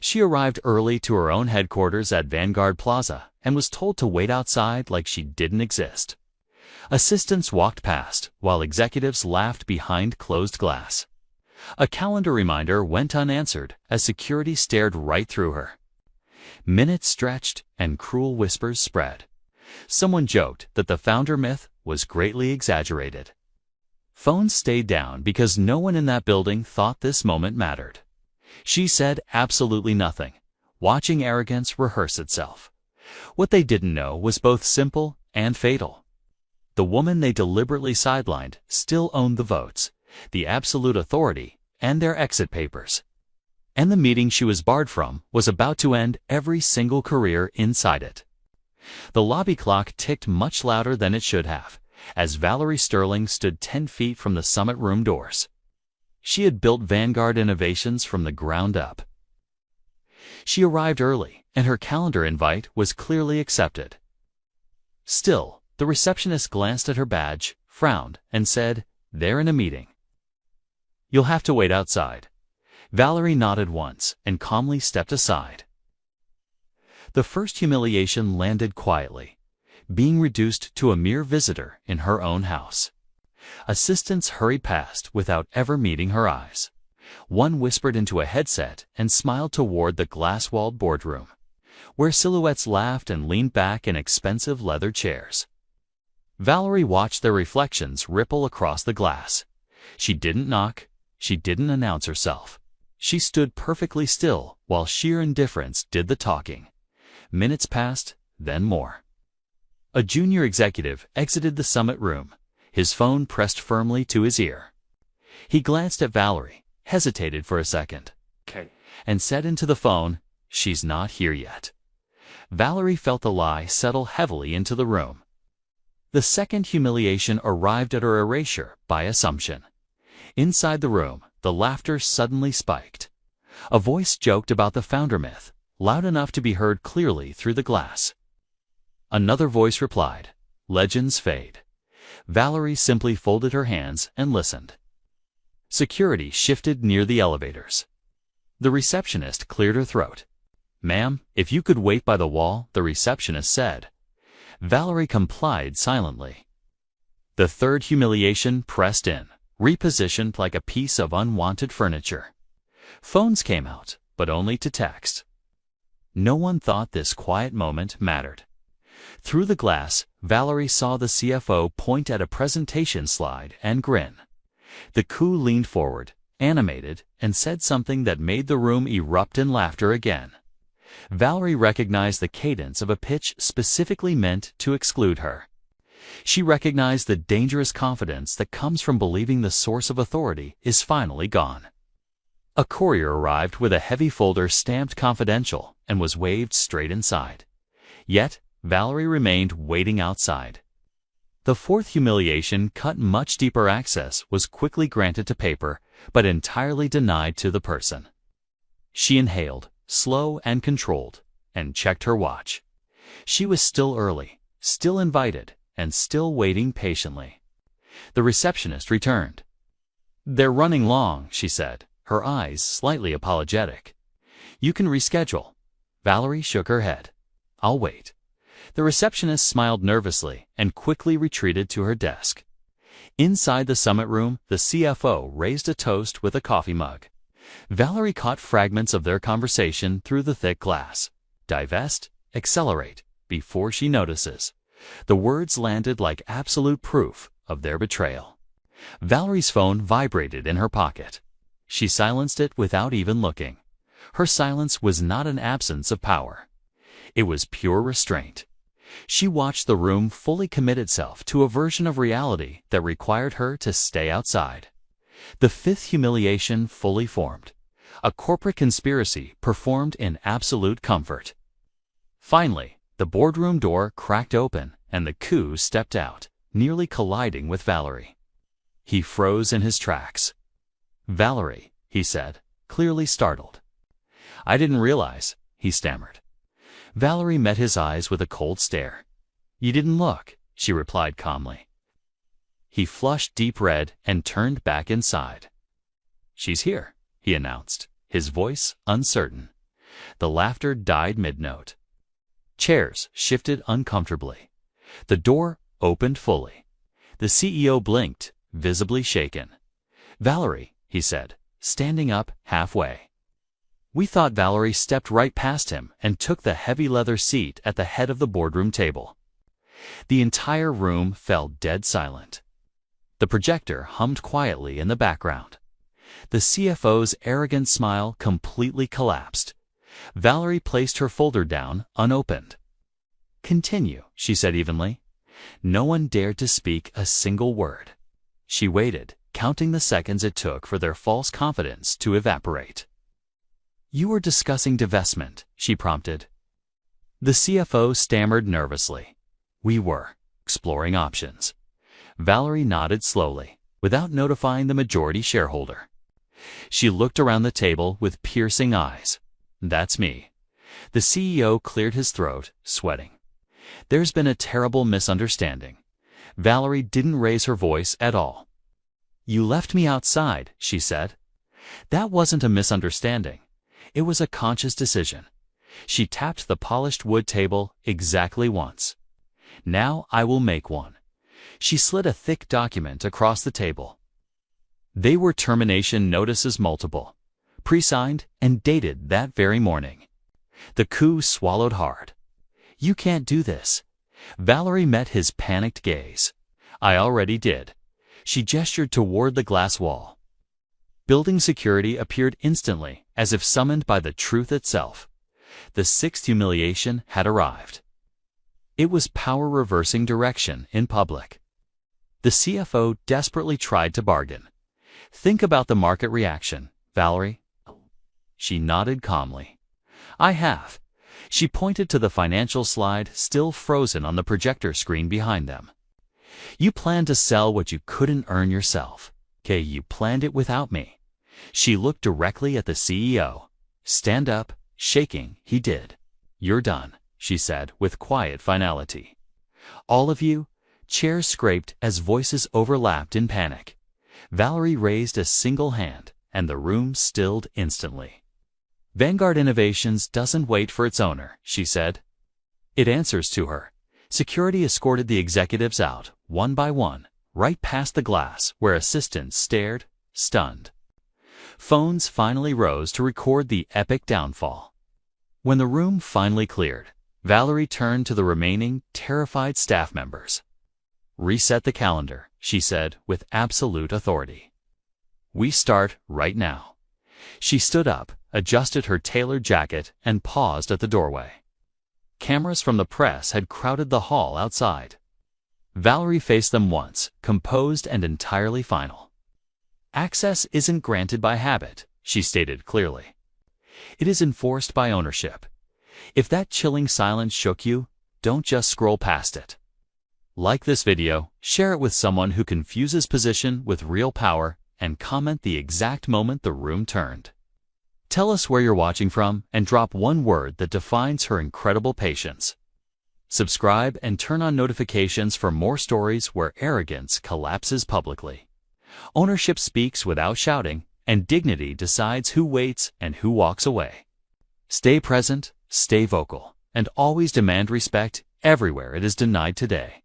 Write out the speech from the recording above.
She arrived early to her own headquarters at Vanguard Plaza and was told to wait outside like she didn't exist. Assistants walked past while executives laughed behind closed glass. A calendar reminder went unanswered as security stared right through her. Minutes stretched and cruel whispers spread. Someone joked that the founder myth was greatly exaggerated. Phones stayed down because no one in that building thought this moment mattered. She said absolutely nothing, watching arrogance rehearse itself. What they didn't know was both simple and fatal. The woman they deliberately sidelined still owned the votes, the absolute authority, and their exit papers. And the meeting she was barred from was about to end every single career inside it. The lobby clock ticked much louder than it should have, as Valerie Sterling stood 10 feet from the summit room doors. She had built Vanguard Innovations from the ground up. She arrived early, and her calendar invite was clearly accepted. Still, the receptionist glanced at her badge, frowned, and said, "They're in a meeting. You'll have to wait outside." Valerie nodded once and calmly stepped aside. The first humiliation landed quietly, being reduced to a mere visitor in her own house. Assistants hurried past without ever meeting her eyes. One whispered into a headset and smiled toward the glass-walled boardroom, where silhouettes laughed and leaned back in expensive leather chairs. Valerie watched their reflections ripple across the glass. She didn't knock. She didn't announce herself. She stood perfectly still while sheer indifference did the talking. Minutes passed, then more. A junior executive exited the summit room, his phone pressed firmly to his ear. He glanced at Valerie, hesitated for a second, and said into the phone, "She's not here yet." Valerie felt the lie settle heavily into the room. The second humiliation arrived at her erasure by assumption. Inside the room, the laughter suddenly spiked. A voice joked about the founder myth, loud enough to be heard clearly through the glass. Another voice replied, "Legends fade." Valerie simply folded her hands and listened. Security shifted near the elevators. The receptionist cleared her throat. "Ma'am, if you could wait by the wall," the receptionist said. Valerie complied silently. The third humiliation pressed in, repositioned like a piece of unwanted furniture. Phones came out, but only to text. No one thought this quiet moment mattered. Through the glass, Valerie saw the CFO point at a presentation slide and grin. The coup leaned forward, animated, and said something that made the room erupt in laughter again. Valerie recognized the cadence of a pitch specifically meant to exclude her. She recognized the dangerous confidence that comes from believing the source of authority is finally gone. A courier arrived with a heavy folder stamped confidential and was waved straight inside. Yet, Valerie remained waiting outside. The fourth humiliation cut much deeper. Access was quickly granted to paper, but entirely denied to the person. She inhaled, slow and controlled, and checked her watch. She was still early, still invited, and still waiting patiently. The receptionist returned. "They're running long," she said, her eyes slightly apologetic. "You can reschedule." Valerie shook her head. "I'll wait." The receptionist smiled nervously and quickly retreated to her desk. Inside the summit room, the CFO raised a toast with a coffee mug. Valerie caught fragments of their conversation through the thick glass. "Divest, accelerate, before she notices." The words landed like absolute proof of their betrayal. Valerie's phone vibrated in her pocket. She silenced it without even looking. Her silence was not an absence of power. It was pure restraint. She watched the room fully commit itself to a version of reality that required her to stay outside. The fifth humiliation fully formed. A corporate conspiracy performed in absolute comfort. Finally, the boardroom door cracked open and the coup stepped out, nearly colliding with Valerie. He froze in his tracks. "Valerie," he said, clearly startled. "I didn't realize," he stammered. Valerie met his eyes with a cold stare. "You didn't look," she replied calmly. He flushed deep red and turned back inside. "She's here," he announced, his voice uncertain. The laughter died mid-note. Chairs shifted uncomfortably. The door opened fully. The CEO blinked, visibly shaken. "Valerie," he said, standing up halfway. We thought Valerie stepped right past him and took the heavy leather seat at the head of the boardroom table. The entire room fell dead silent. The projector hummed quietly in the background. The CFO's arrogant smile completely collapsed. Valerie placed her folder down, unopened. "Continue," she said evenly. No one dared to speak a single word. She waited, counting the seconds it took for their false confidence to evaporate. "You were discussing divestment," she prompted. The CFO stammered nervously. "We were exploring options." Valerie nodded slowly, without notifying the majority shareholder. She looked around the table with piercing eyes. "That's me." The CEO cleared his throat, sweating. "There's been a terrible misunderstanding." Valerie didn't raise her voice at all. "You left me outside," she said. "That wasn't a misunderstanding. It was a conscious decision." She tapped the polished wood table exactly once. "Now I will make one." She slid a thick document across the table. They were termination notices multiple, pre-signed and dated that very morning. The coup swallowed hard. "You can't do this." Valerie met his panicked gaze. "I already did." She gestured toward the glass wall. Building security appeared instantly, as if summoned by the truth itself. The sixth humiliation had arrived. It was power reversing direction in public. The CFO desperately tried to bargain. "Think about the market reaction, Valerie." She nodded calmly. "I have." She pointed to the financial slide still frozen on the projector screen behind them. "You planned to sell what you couldn't earn yourself. Okay, you planned it without me." She looked directly at the CEO. Stand up, shaking, he did. "You're done," she said with quiet finality. "All of you?" Chairs scraped as voices overlapped in panic. Valerie raised a single hand, and the room stilled instantly. "Vanguard Innovations doesn't wait for its owner," she said. "It answers to her." Security escorted the executives out, one by one, right past the glass where assistants stared, stunned. Phones finally rose to record the epic downfall. When the room finally cleared, Valerie turned to the remaining, terrified staff members. "Reset the calendar," she said with absolute authority. "We start right now." She stood up, adjusted her tailored jacket, and paused at the doorway. Cameras from the press had crowded the hall outside. Valerie faced them once, composed and entirely final. "Access isn't granted by habit," she stated clearly. "It is enforced by ownership. If that chilling silence shook you, don't just scroll past it. Like this video, share it with someone who confuses position with real power, and comment the exact moment the room turned. Tell us where you're watching from and drop one word that defines her incredible patience. Subscribe and turn on notifications for more stories where arrogance collapses publicly. Ownership speaks without shouting, and dignity decides who waits and who walks away. Stay present, stay vocal, and always demand respect everywhere it is denied today.